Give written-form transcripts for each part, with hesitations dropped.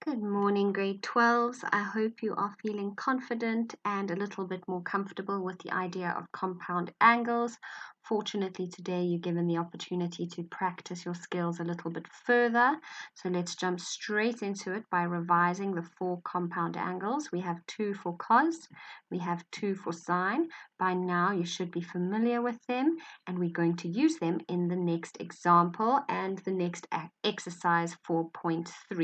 Good morning, grade 12s. I hope you are feeling confident and a little bit more comfortable with the idea of compound angles. Fortunately, today you're given the opportunity to practice your skills a little bit further. So let's jump straight into it by revising the 4 compound angles. We have 2 for cos, we have 2 for sine. By now you should be familiar with them, and we're going to use them in the next example and the next exercise 4.3.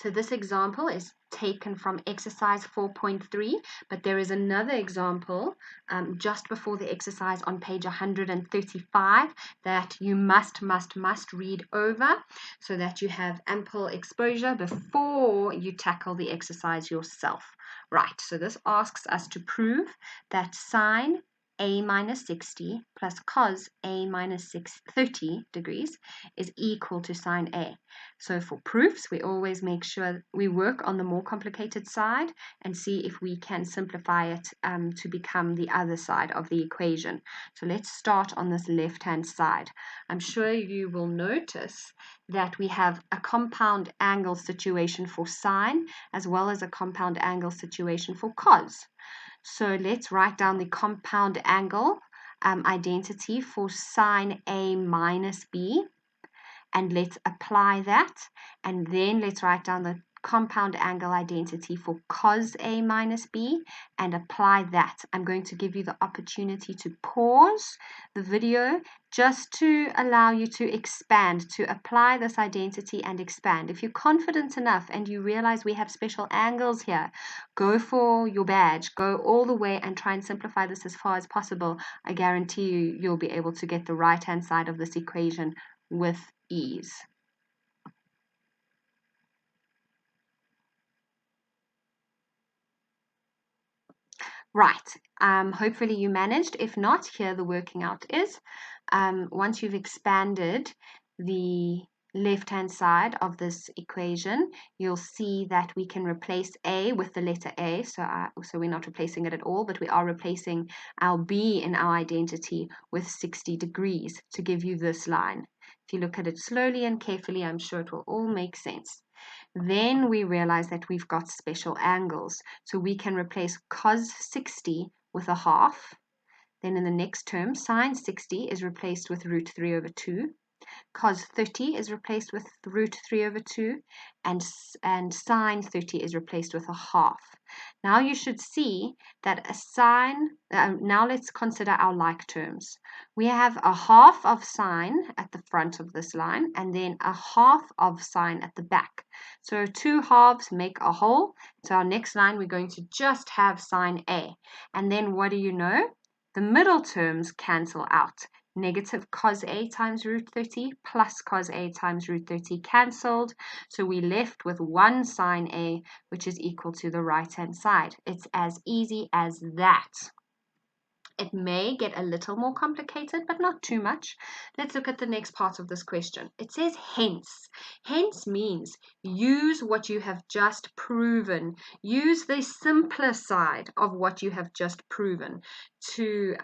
So this example is taken from exercise 4.3, but there is another example just before the exercise on page 135 that you must read over so that you have ample exposure before you tackle the exercise yourself. Right, so this asks us to prove that sine A minus 60 plus cos A minus 30 degrees is equal to sine A. So for proofs, we always make sure we work on the more complicated side and see if we can simplify it to become the other side of the equation. So let's start on this left-hand side. I'm sure you will notice that we have a compound angle situation for sine as well as a compound angle situation for cos. So let's write down the compound angle identity for sine A minus B. And let's apply that, and then let's write down the compound angle identity for cos A minus B and apply that. I'm going to give you the opportunity to pause the video just to allow you to expand, to apply this identity and expand. If you're confident enough and you realize we have special angles here, go for your badge, go all the way and try and simplify this as far as possible. I guarantee you'll be able to get the right hand side of this equation with ease. Right, hopefully you managed. If not, here the working out is. Once you've expanded the left-hand side of this equation, you'll see that we can replace A with the letter A. So we're not replacing it at all, but we are replacing our B in our identity with 60 degrees to give you this line. If you look at it slowly and carefully, I'm sure it will all make sense. Then we realize that we've got special angles. So we can replace cos 60 with a half. Then in the next term, sine 60 is replaced with root 3 over 2. Cos 30 is replaced with root 3 over 2, and sine 30 is replaced with a half. Now you should see that a sine, now let's consider our like terms. We have a half of sine at the front of this line, and then a half of sine at the back. So 2 halves make a whole. So our next line, we're going to just have sine A. And then what do you know? The middle terms cancel out. Negative cos A times root 30 plus cos A times root 30 cancelled. So we're left with 1 sine A, which is equal to the right-hand side. It's as easy as that. It may get a little more complicated, but not too much. Let's look at the next part of this question. It says hence. Hence means use what you have just proven. Use the simpler side of what you have just proven to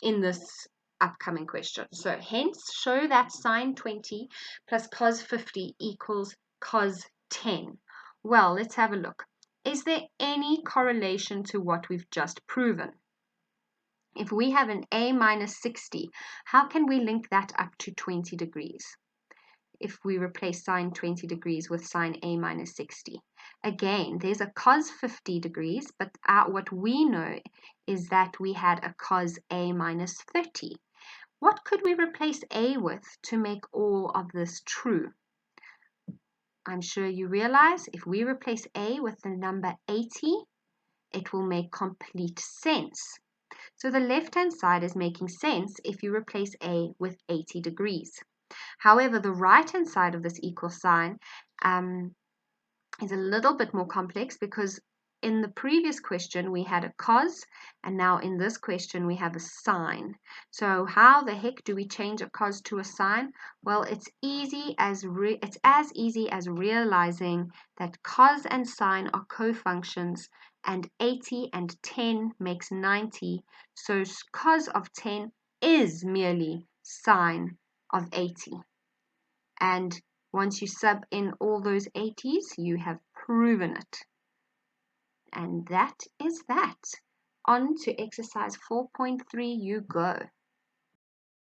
in this upcoming question. So hence, show that sine 20 plus cos 50 equals cos 10. Well, let's have a look. Is there any correlation to what we've just proven? If we have an A minus 60, how can we link that up to 20 degrees? If we replace sine 20 degrees with sine A minus 60. Again, there's a cos 50 degrees, but what we know is that we had a cos A minus 30. What could we replace A with to make all of this true? I'm sure you realize if we replace A with the number 80, it will make complete sense. So the left-hand side is making sense if you replace A with 80 degrees. However, the right-hand side of this equal sign is a little bit more complex because in the previous question we had a cos, and now in this question we have a sine. So how the heck do we change a cos to a sine? Well, it's as easy as realizing that cos and sine are cofunctions, and 80 and 10 makes 90. So cos of 10 is merely sine of 80. And Once you sub in all those 80s, you have proven it. And that is that. On to exercise 4.3, you go.